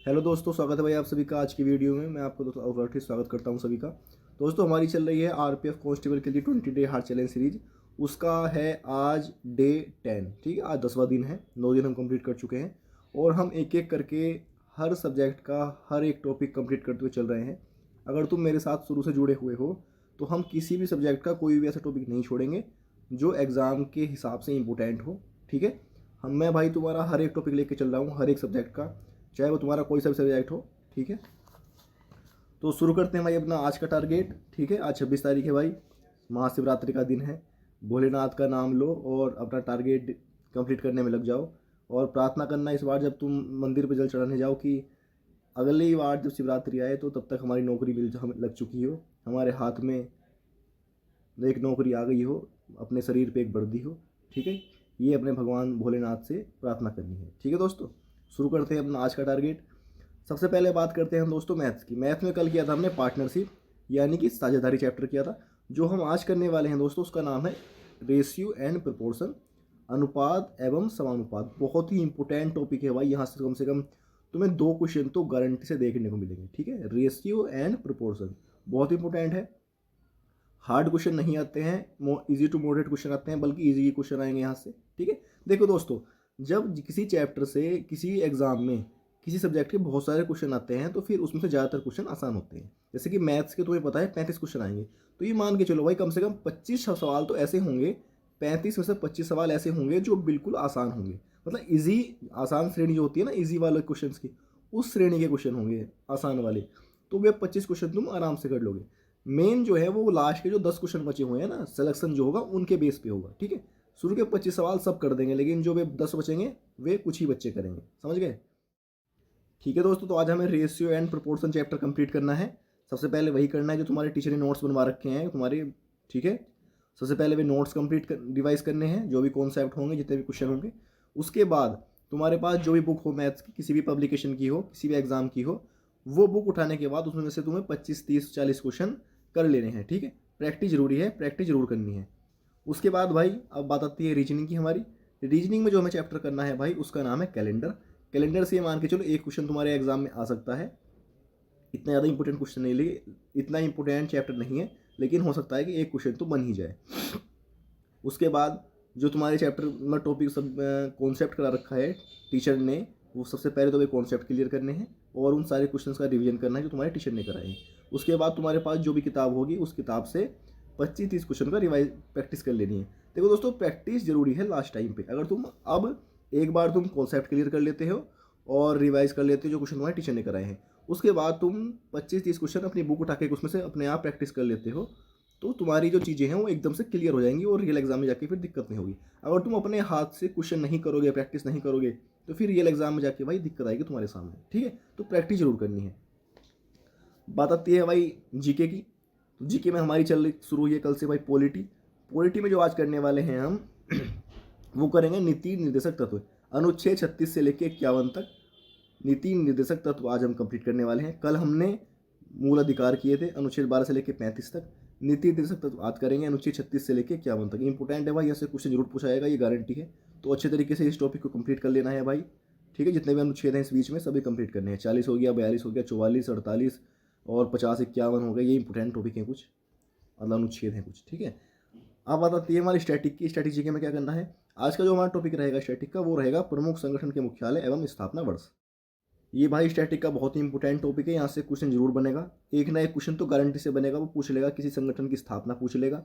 Hello दोस्तों, स्वागत है भाई आप सभी का आज की वीडियो में। मैं आपको दोस्तों और फिर स्वागत करता हूं सभी का। दोस्तों हमारी चल रही है आरपीएफ कांस्टेबल के लिए 20 डे हार्ड चैलेंज सीरीज। उसका है आज डे 10। ठीक है, आज 10वां दिन है। 9 दिन हम कंप्लीट कर चुके हैं और हम एक एक करके हर सब्जेक्ट का हर एक टॉपिक कंप्लीट करते हुए चल रहे हैं। अगर तुम मेरे साथ शुरू से जुड़े हुए हो तो हम किसी भी सब्जेक्ट का कोई भी ऐसा टॉपिक नहीं छोड़ेंगे जो एग्ज़ाम के हिसाब से इम्पोर्टेंट हो। ठीक है, मैं भाई तुम्हारा हर एक टॉपिक लेके चल रहा हूँ, हर एक सब्जेक्ट का, चाहे वो तुम्हारा कोई सा भी सब्जेक्ट हो। ठीक है, तो शुरू करते हैं भाई अपना आज का टारगेट। ठीक है, आज 26 तारीख है भाई, महाशिवरात्रि का दिन है। भोलेनाथ का नाम लो और अपना टारगेट कंप्लीट करने में लग जाओ। और प्रार्थना करना इस बार जब तुम मंदिर पर जल चढ़ाने जाओ कि अगली बार जब शिवरात्रि आए तो तब तक हमारी नौकरी मिल हमें लग चुकी हो, हमारे हाथ में एक नौकरी आ गई हो, अपने शरीर पे एक वर्दी हो। ठीक है, ये अपने भगवान भोलेनाथ से प्रार्थना करनी है। ठीक है दोस्तों, शुरू करते हैं अपना आज का टारगेट। सबसे पहले बात करते हैं हम दोस्तों मैथ्स की। मैथ में कल किया था हमने पार्टनरशिप यानी कि साझेदारी चैप्टर किया था। जो हम आज करने वाले हैं दोस्तों उसका नाम है रेशियो एंड प्रोपोर्शन, अनुपात एवं समानुपात। बहुत ही इंपॉर्टेंट टॉपिक है भाई, यहाँ से कम तुम्हें 2 क्वेश्चन तो गारंटी से देखने को मिलेंगे। ठीक है, रेशियो एंड प्रोपोर्शन बहुत इंपॉर्टेंट है। हार्ड क्वेश्चन नहीं आते हैं, इजी टू मॉडरेट क्वेश्चन आते हैं, बल्कि इजी क्वेश्चन आएंगे यहाँ से। ठीक है, देखो दोस्तों, जब किसी चैप्टर से किसी एग्जाम में किसी सब्जेक्ट के बहुत सारे क्वेश्चन आते हैं तो फिर उसमें से ज़्यादातर क्वेश्चन आसान होते हैं। जैसे कि मैथ्स के तुम्हें पता है 35 क्वेश्चन आएंगे, तो ये मान के चलो भाई कम से कम 25 सवाल तो ऐसे होंगे, 35 में से 25 सवाल ऐसे होंगे जो बिल्कुल आसान होंगे। मतलब ईजी, आसान श्रेणी जो होती है ना ईजी वाले क्वेश्चन की, उस श्रेणी के क्वेश्चन होंगे आसान वाले। तो वे 25 क्वेश्चन तुम आराम से कर लोगे। मेन जो है वो लास्ट के जो 10 क्वेश्चन बचे हुए हैं ना, सिलेक्शन जो होगा उनके बेस पे होगा। ठीक है, शुरू के 25 सवाल सब कर देंगे, लेकिन जो वे 10 बचेंगे वे कुछ ही बच्चे करेंगे। समझ गए? ठीक है दोस्तों, तो आज हमें ratio and proportion chapter complete करना है। सबसे पहले वही करना है जो तुम्हारे टीचर ने नोट्स बनवा रखे हैं तुम्हारे। ठीक है, सबसे पहले वे नोट्स कंप्लीट रिवाइज करने हैं, जो भी कॉन्सेप्ट होंगे, जितने भी क्वेश्चन होंगे। उसके बाद तुम्हारे पास जो भी बुक हो मैथ्स की, किसी भी पब्लिकेशन की हो, किसी भी एग्जाम की हो, वो बुक उठाने के बाद उसमें से तुम्हें 25, 30, 40 क्वेश्चन कर लेने हैं। ठीक है, प्रैक्टिस जरूरी है, प्रैक्टिस जरूर करनी है। उसके बाद भाई अब बात आती है रीजनिंग की हमारी। रीजनिंग में जो हमें चैप्टर करना है भाई उसका नाम है कैलेंडर। कैलेंडर से ये मान के चलो एक क्वेश्चन तुम्हारे एग्जाम में आ सकता है। इतना ज़्यादा इंपॉर्टेंट क्वेश्चन नहीं, लेकिन इतना इंपॉर्टेंट चैप्टर नहीं है, लेकिन हो सकता है कि एक क्वेश्चन तो बन ही जाए। उसके बाद जो तुम्हारे चैप्टर में टॉपिक सब कॉन्सेप्ट करा रखा है टीचर ने, वो सबसे पहले तो वे कॉन्सेप्ट क्लियर करने हैं और उन सारे क्वेश्चंस का रिवीजन करना है जो तुम्हारे टीचर ने कराए हैं। उसके बाद तुम्हारे पास जो भी किताब होगी उस किताब से 25-30 क्वेश्चन का रिवाइज प्रैक्टिस कर लेनी है। देखो दोस्तों, प्रैक्टिस जरूरी है लास्ट टाइम पे। अगर तुम अब एक बार तुम कॉन्सेप्ट क्लियर कर लेते हो और रिवाइज कर लेते हो जो क्वेश्चन तुम्हारे टीचर ने कराए हैं, उसके बाद तुम 25-30 क्वेश्चन अपनी बुक उठा के उसमें से अपने आप प्रैक्टिस कर लेते हो, तो तुम्हारी जो चीज़ें हैं वो एकदम से क्लियर हो जाएंगी और रियल एग्जाम में जाके फिर दिक्कत नहीं होगी। अगर तुम अपने हाथ से क्वेश्चन नहीं करोगे, प्रैक्टिस नहीं करोगे, तो फिर रियल एग्जाम में जाके भाई दिक्कत आएगी तुम्हारे सामने। ठीक है, तो प्रैक्टिस जरूर करनी है। बात आती है भाई जीके की। तो जीके में हमारी चल शुरू हुई है कल से भाई पॉलिटी। पॉलिटी में जो आज करने वाले हैं हम वो करेंगे नीति निर्देशक तत्व, अनुच्छेद 36 से लेकर 51 तक नीति निर्देशक तत्व आज हम कंप्लीट करने वाले हैं। कल हमने मूल अधिकार किए थे अनुच्छेद 12 से लेकर 35 तक। नीति निर्देशक तत्व आज करेंगे अनुच्छेद 36 से लेकर 51 तक। इंपॉर्टेंट है भाई, यहाँ से क्वेश्चन जरूर पूछा जाएगा, ये गारंटी है। तो अच्छे तरीके से इस टॉपिक को कंप्लीट कर लेना है भाई। ठीक है, जितने भी अनुच्छेद हैं इस बीच में सभी कंप्लीट करने हैं। 40 हो गया, 42 हो गया, 44, 48 और 50, 51 हो गया। ये इंपॉर्टेंट टॉपिक हैं कुछ, मतलब अनुच्छेद हैं कुछ। ठीक है, अब बात आती है हमारी स्टैटिक की। स्टैटिक के में क्या करना है, आज का जो हमारा टॉपिक रहेगा स्टैटिक का, वो रहेगा प्रमुख संगठन के मुख्यालय एवं स्थापना वर्ष। ये भाई स्टैटिक का बहुत ही इंपॉर्टेंट टॉपिक है, यहाँ से क्वेश्चन जरूर बनेगा। एक ना एक क्वेश्चन तो गारंटी से बनेगा। वो पूछ लेगा किसी संगठन की स्थापना पूछ लेगा,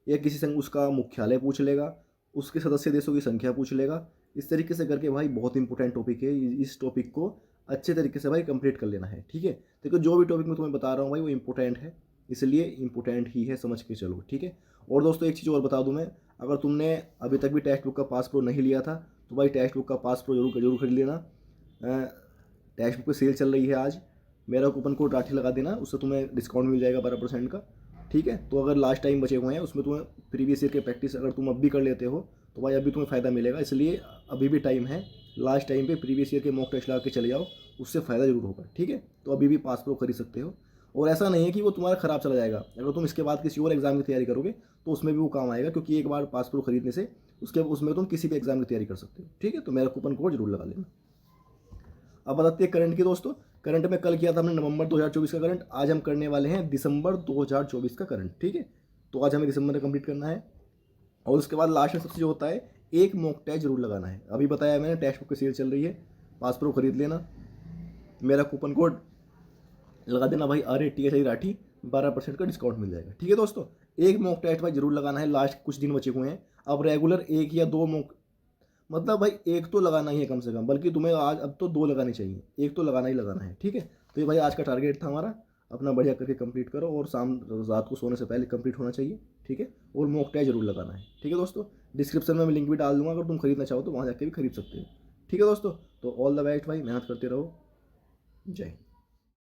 या किसी संग उसका मुख्यालय पूछ लेगा, उसके सदस्य देशों की संख्या पूछ लेगा। इस तरीके से करके भाई बहुत इंपॉर्टेंट टॉपिक है। इस टॉपिक को अच्छे तरीके से भाई कंप्लीट कर लेना है। ठीक है, देखो जो भी टॉपिक मैं तुम्हें बता रहा हूँ भाई वो इंपॉर्टेंट है, इसलिए इंपॉर्टेंट ही है, समझ के चलो। ठीक है, और दोस्तों एक चीज़ और बता दूँ मैं, अगर तुमने अभी तक भी टेक्स्ट बुक का पास प्रो नहीं लिया था तो भाई टेक्स्ट बुक का पास प्रो जरूर खरीद लेना। टेक्स्ट बुक पे सेल चल रही है आज, मेरा कूपन कोड राठी लगा देना, उससे तुम्हें डिस्काउंट मिल जाएगा 12% का। ठीक है, तो अगर लास्ट टाइम बचे हुए हैं उसमें तुम्हें प्रीवियस ईयर के प्रैक्टिस अगर तुम अब भी कर लेते हो तो भाई अभी तुम्हें फ़ायदा मिलेगा, इसलिए अभी भी टाइम है। लास्ट टाइम पे प्रीवियस ईयर के मॉक टेस्ट लगा के चले जाओ, उससे फ़ायदा जरूर होगा। ठीक है, तो अभी भी पास प्रो खरीद सकते हो। और ऐसा नहीं है कि वो तुम्हारा ख़राब चला जाएगा, अगर तुम इसके बाद किसी और एग्ज़ाम की तैयारी करोगे तो उसमें भी वो काम आएगा, क्योंकि एक बार पास प्रो खरीदने से उसमें तुम किसी भी एग्ज़ाम की तैयारी कर सकते हो। ठीक है, तो मेरा कूपन कोड जरूर लगा लेना। अब बताते हैं करंट की दोस्तों। करंट में कल किया था हमने नवंबर 2024 का करंट, आज हम करने वाले हैं दिसंबर 2024 का करंट, ठीक है। तो आज हमें दिसंबर में कंप्लीट करना है और उसके बाद लास्ट में सबसे जो होता है एक मॉक टेस्ट जरूर लगाना है। अभी बताया मैंने टेक्स्ट बुक की सेल चल रही है, पास प्रो खरीद लेना, मेरा कूपन कोड लगा देना भाई RATHI राठी, 12% का डिस्काउंट मिल जाएगा, ठीक है दोस्तों। एक मॉक टेस्ट भाई जरूर लगाना है, लास्ट कुछ दिन बचे हुए हैं। अब रेगुलर एक या दो मॉक, मतलब भाई एक तो लगाना ही है कम से कम, बल्कि तुम्हें आज अब तो दो लगानी चाहिए, एक तो लगाना ही लगाना है, ठीक है। तो ये भाई आज का टारगेट था हमारा, अपना बढ़िया करके कंप्लीट करो और शाम रात को सोने से पहले कंप्लीट होना चाहिए, ठीक है। और मॉक टेस्ट जरूर लगाना है, ठीक है दोस्तों। डिस्क्रिप्शन में मैं लिंक भी डाल दूंगा, अगर तुम खरीदना चाहो तो वहाँ जाके भी खरीद सकते हो, ठीक है दोस्तों। तो ऑल द बेस्ट भाई, मेहनत करते रहो, जय हिंद।